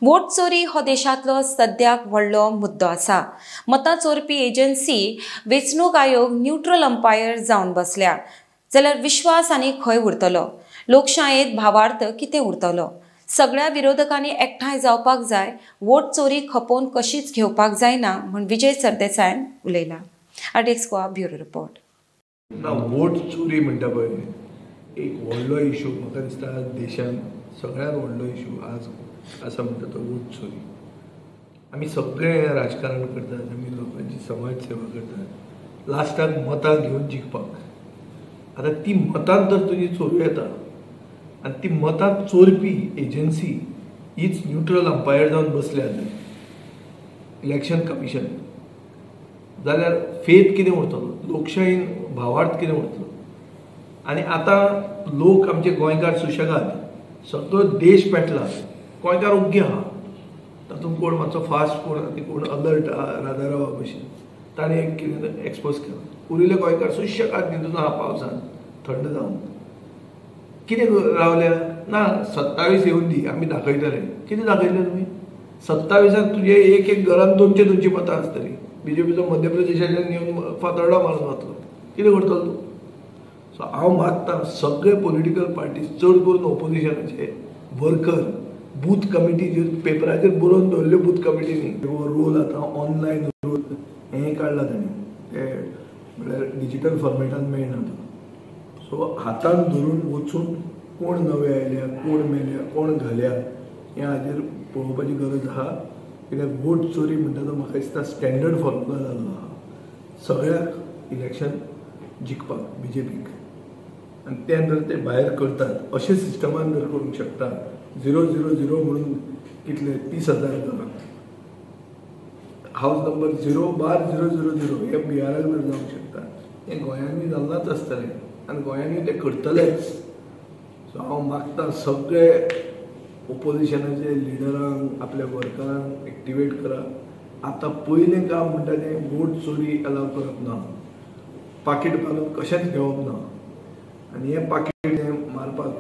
Vote चोरी हो देशांतलो सद्याक व्हडलो मुद्दो आसा। मतां चोरपी एजन्सी वेंचणूक आयोग न्यूट्रल अंपायर जावन बसल्या जाल्यार विश्वास आनी खंय उरतलो? लोकशायेंत भावार्थ कितें उरतलो? सगळ्या विरोधकांनी एकठांय जावपाक जाय, वोट चोरी खपोवन कशीच घेवपाक जायना म्हण विजय सरदेसायान उलयला। आर्टिक्स गोवा ब्युरो रिपोर्ट। वोट चोरी म्हणटा पळय एक व्हडलो इशू म्हाका दिसता देशान सगळ्यात व्हडलो इशू आज आसा म्हणटा तो वोट चोरी। आमी सगळे राजकारण करतात, आमी लोकांची समाज सेवा करतात, लास्टाक मतां घेवन जिखपाक। आतां ती मतां तर तुजी चोरूं येता आनी ती मतां चोरपी एजन्सी हीच न्यूट्रल अंपायर जावन बसल्या इलेक्शन कमिशन, जाल्यार फेथ कितें उरतलो? लोकशायेन भावार्थ कितें उरतलो? आनी आतां लोक आमचे गोंयकार सुशेगाद, सगळो देश पेटला, गोंयकार ओग्गी आहा, तातूंत कोण मातसो फास्ट कोण अलर्ट रादारावा भशेन ताणें एक कितें एक्सपोज केला। उरिल्ले गोंयकार सुशेगाद न्हिदून आहा पावसान थंड जावन। कितें रावल्या? ना 27 येवन दी, आमी दाखयतले। कितें दाखयलें तुमी? 27 तुजे एक घरान 200 मतां आसतलीं। बीजेपीचो मध्य प्रदेशाच्यान येवन फातर्डो मारून वतलो। कितें करतलो तूं? सो हांव मागतां सगळे पॉलिटिकल पार्टीज, चड करून ओपोजिशनाचे वर्कर, बूथ कमिटी ज्यो पेपराचेर बरोवन दवरल्यो बूथ कमिटीनी, रोल आतां ऑनलायन रोल हें काडला ताणें, ते म्हळ्यार डिजिटल फॉर्मेटान मेळना तो। सो हातान धरून वचून कोण नवे आयल्या, कोण मेल्या, कोण घाल्या हें हाजेर पळोवपाची गरज आहा। कित्याक वोट चोरी म्हणटा तो म्हाका दिसता स्टँडर्ड फॉर्मुला जाल्लो आहा सगळ्याक इलेक्शन जिखपाक बीजेपीक, आनी तें जर ते भायर करतात अशें सिस्टमान जर करूंक शकता 000 म्हणून कितले 30,000 घरां, हावस नंबर 0/000 हे बिहाराक जर जावंक शकता, हें गोंयांनी जाल्लाच आसतलें आनी गोंयांनी ते करतलेच। सो हांव मागतां सगळे ओपोजिशनाचे लिडरांक आपल्या वर्करांक एक्टिवेट करा। आतां पयलें काम म्हणटा तें वोट चोरी अलाव करप ना, पाकीट बांदून कशेंच घेवप ना, आनी हें पाकीट मारपाक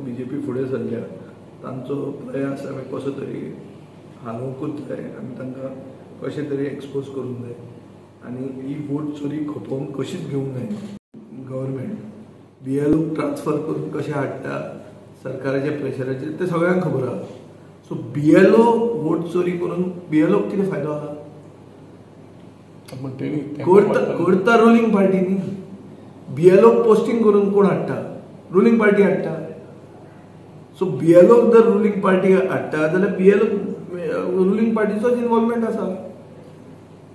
बीजेपी फुडें सरल्या। तांचो प्रयास आमी कसो तरी हालोवंकूच जाय आनी तांकां कशें तरी एक्सपोज करूंक जाय, आनी ही वोट चोरी खपोवन कशीच घेवंक जाय। गव्हर्मेंट BLO ट्रान्सफर करून कशें हाडटा सरकाराच्या प्रेशराचेर तें सगळ्यांक खबर आहा। सो BLO वोट चोरी करून BLO कितें फायदो आहा? करता रुलींग पार्टी न्ही। BLO पोस्टिंग करून कोण हाडटा? रुलींग पार्टी हाडटा। सो BLO जर रुलींग पार्टी हाडटा जाल्यार BLO रुलींग पार्टीचोच इन्वॉल्वमेंट आसा।